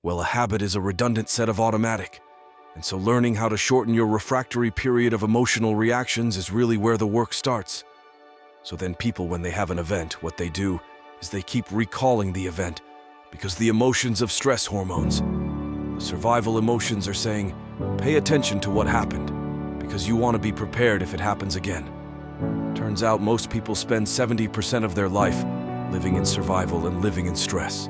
Well, a habit is a redundant set of automatic. And so learning how to shorten your refractory period of emotional reactions is really where the work starts. So then people, when they have an event, what they do is they keep recalling the event because the emotions of stress hormones, the survival emotions, are saying, pay attention to what happened because you want to be prepared if it happens again. Turns out most people spend 70% of their life living in survival and living in stress.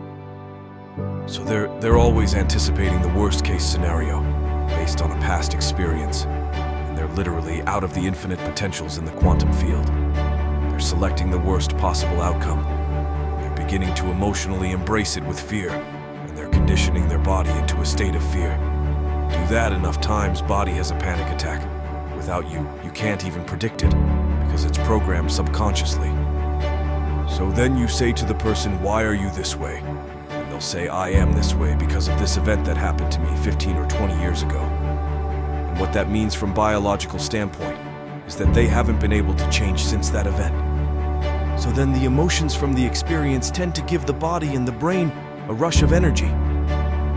So they're always anticipating the worst case scenario based on a past experience, and they're literally out of the infinite potentials in the quantum field. They're selecting the worst possible outcome. They're beginning to emotionally embrace it with fear, and they're conditioning their body into a state of fear. Do that enough times, body has a panic attack. Without you can't even predict it, because it's programmed subconsciously. So then you say to the person, why are you this way? And they'll say, I am this way because of this event that happened to me 15 or 20 years ago. And what that means from biological standpoint is that they haven't been able to change since that event. So then the emotions from the experience tend to give the body and the brain a rush of energy.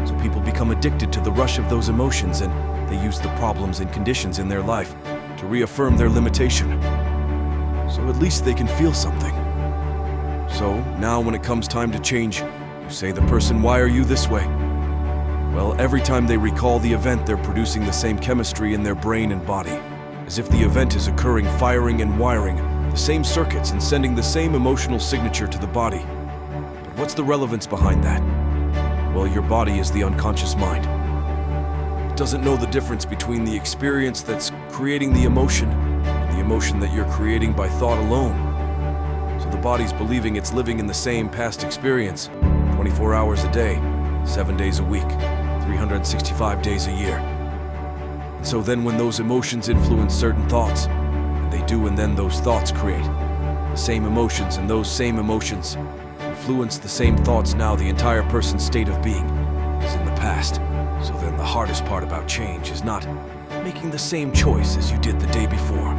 So people become addicted to the rush of those emotions, and they use the problems and conditions in their life to reaffirm their limitation. So at least they can feel something. So now when it comes time to change, you say the person, why are you this way? Well, every time they recall the event, they're producing the same chemistry in their brain and body, as if the event is occurring, firing and wiring the same circuits and sending the same emotional signature to the body. But what's the relevance behind that? Well, your body is the unconscious mind. It doesn't know the difference between the experience that's creating the emotion and the emotion that you're creating by thought alone. So the body's believing it's living in the same past experience 24 hours a day, 7 days a week, 365 days a year. And so then when those emotions influence certain thoughts, and they do, and then those thoughts create the same emotions, and those same emotions influence the same thoughts, now the entire person's state of being is in the past. So then the hardest part about change is not making the same choice as you did the day before.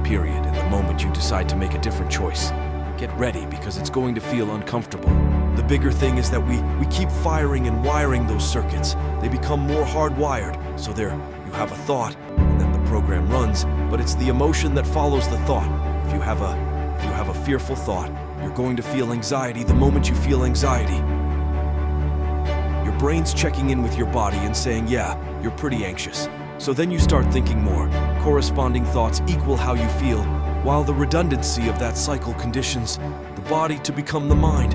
Period. And the moment you decide to make a different choice, get ready, because it's going to feel uncomfortable. The bigger thing is that we keep firing and wiring those circuits. They become more hardwired. So there you have a thought, and then the program runs, but it's the emotion that follows the thought. If you have a fearful thought, you're going to feel anxiety. The moment you feel anxiety, your brain's checking in with your body and saying, yeah, you're pretty anxious. So then you start thinking more. Corresponding thoughts equal how you feel, while the redundancy of that cycle conditions the body to become the mind.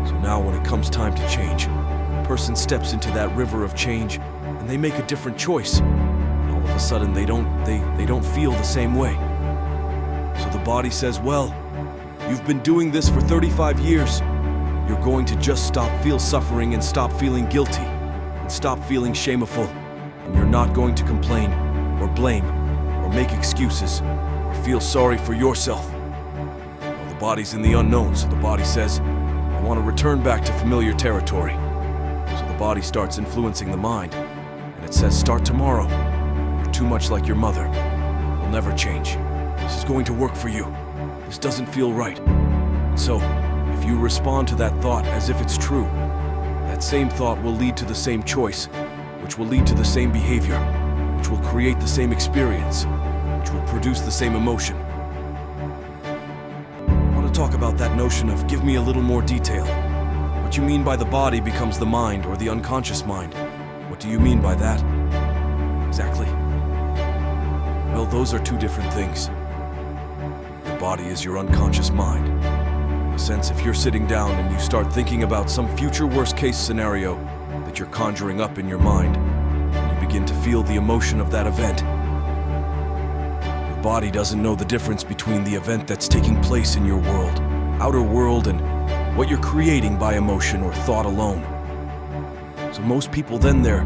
So now when it comes time to change, a person steps into that river of change and they make a different choice. All of a sudden they don't feel the same way. So the body says, well, you've been doing this for 35 years. You're going to just feel suffering and stop feeling guilty and stop feeling shameful. And you're not going to complain or blame or make excuses or feel sorry for yourself. Well, the body's in the unknown, so the body says, I want to return back to familiar territory. So the body starts influencing the mind, and it says, start tomorrow. You're too much like your mother. You'll never change. This is going to work for you. This doesn't feel right. And so, if you respond to that thought as if it's true, that same thought will lead to the same choice, which will lead to the same behavior, which will create the same experience, which will produce the same emotion. I want to talk about that notion of give me a little more detail. What you mean by the body becomes the mind or the unconscious mind? What do you mean by that? Exactly. Well, those are two different things. Your body is your unconscious mind. In a sense, if you're sitting down and you start thinking about some future worst-case scenario that you're conjuring up in your mind, and you begin to feel the emotion of that event, your body doesn't know the difference between the event that's taking place in your world, outer world, and what you're creating by emotion or thought alone. So most people then they're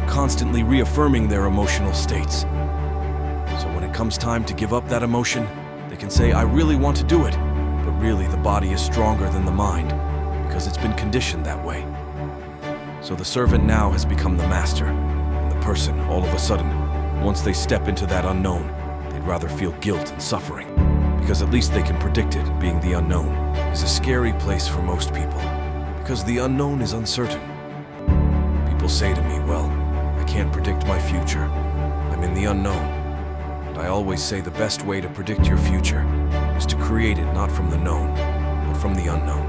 constantly reaffirming their emotional states. So when it comes time to give up that emotion, they can say, I really want to do it, but really the body is stronger than the mind because it's been conditioned that way. So the servant now has become the master, and the person, all of a sudden, once they step into that unknown, they'd rather feel guilt and suffering, because at least they can predict it. Being the unknown is a scary place for most people, because the unknown is uncertain. People say to me, well, I can't predict my future. I'm in the unknown. And I always say the best way to predict your future is to create it not from the known, but from the unknown.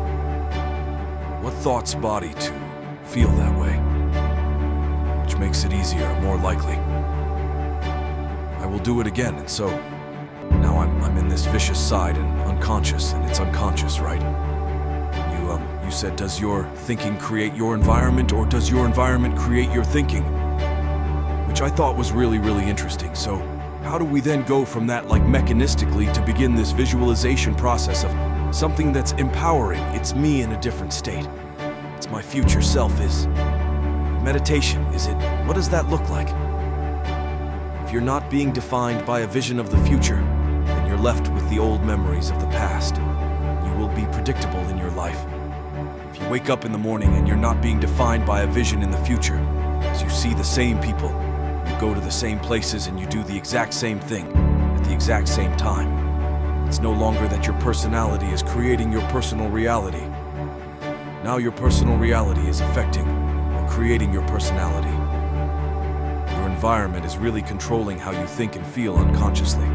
What thoughts body to feel that way? Which makes it easier, more likely. I will do it again, and so now I'm in this vicious side and unconscious, and it's unconscious, right? You said, does your thinking create your environment, or does your environment create your thinking? Which I thought was really, really interesting. So how do we then go from that, like mechanistically, to begin this visualization process of something that's empowering? It's me in a different state. It's my future self is. Meditation, is it? What does that look like? If you're not being defined by a vision of the future, then you're left with the old memories of the past. You will be predictable in your life. If you wake up in the morning and you're not being defined by a vision in the future, as you see the same people, you go to the same places and you do the exact same thing at the exact same time, it's no longer that your personality is creating your personal reality. Now your personal reality is affecting or creating your personality. Your environment is really controlling how you think and feel unconsciously.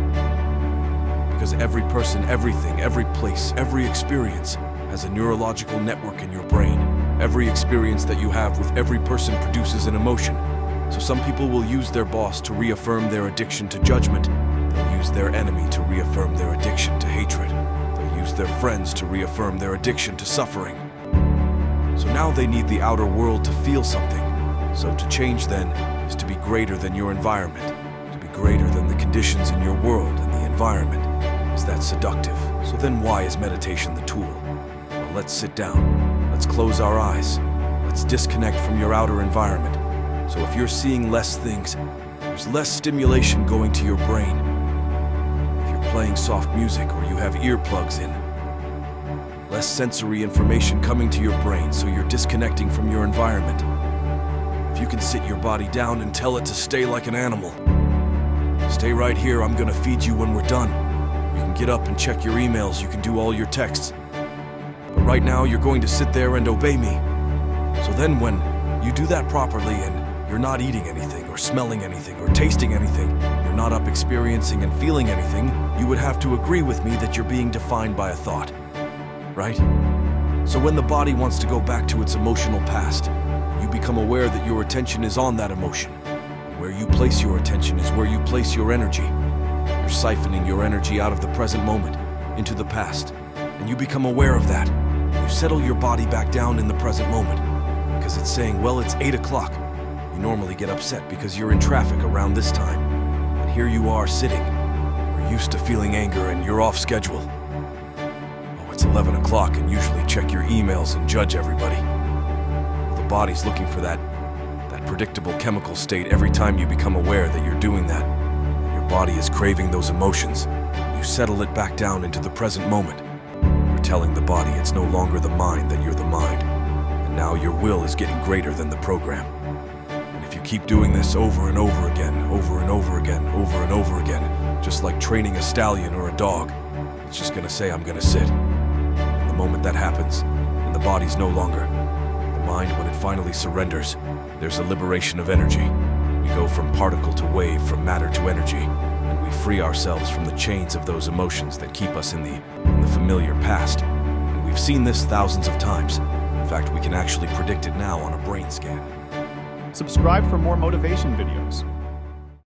Because every person, everything, every place, every experience has a neurological network in your brain. Every experience that you have with every person produces an emotion. So some people will use their boss to reaffirm their addiction to judgment. They'll use their enemy to reaffirm their addiction to hatred. They'll use their friends to reaffirm their addiction to suffering. So now they need the outer world to feel something. So to change then is to be greater than your environment, to be greater than the conditions in your world and the environment. Is that seductive? So then why is meditation the tool? Well, let's sit down. Let's close our eyes. Let's disconnect from your outer environment. So if you're seeing less things, there's less stimulation going to your brain. If you're playing soft music or you have earplugs in, less sensory information coming to your brain, so you're disconnecting from your environment. If you can sit your body down and tell it to stay like an animal. Stay right here, I'm gonna feed you when we're done. You can get up and check your emails, you can do all your texts. But right now, you're going to sit there and obey me. So then when you do that properly and you're not eating anything or smelling anything or tasting anything, you're not up experiencing and feeling anything, you would have to agree with me that you're being defined by a thought. Right? So when the body wants to go back to its emotional past, you become aware that your attention is on that emotion. And where you place your attention is where you place your energy. You're siphoning your energy out of the present moment into the past, and you become aware of that. You settle your body back down in the present moment because it's saying, well, it's 8 o'clock. You normally get upset because you're in traffic around this time, and here you are sitting. We're used to feeling anger and you're off schedule. It's 11 o'clock and usually check your emails and judge everybody. Well, the body's looking for that predictable chemical state every time you become aware that you're doing that. Your body is craving those emotions. You settle it back down into the present moment. You're telling the body it's no longer the mind, that you're the mind. And now your will is getting greater than the program. And if you keep doing this over and over again, over and over again, over and over again, just like training a stallion or a dog, it's just gonna say, I'm gonna sit. The moment that happens, and the body's no longer. The mind, when it finally surrenders, there's a liberation of energy. We go from particle to wave, from matter to energy, and we free ourselves from the chains of those emotions that keep us in the familiar past. And we've seen this thousands of times. In fact, we can actually predict it now on a brain scan. Subscribe for more motivation videos.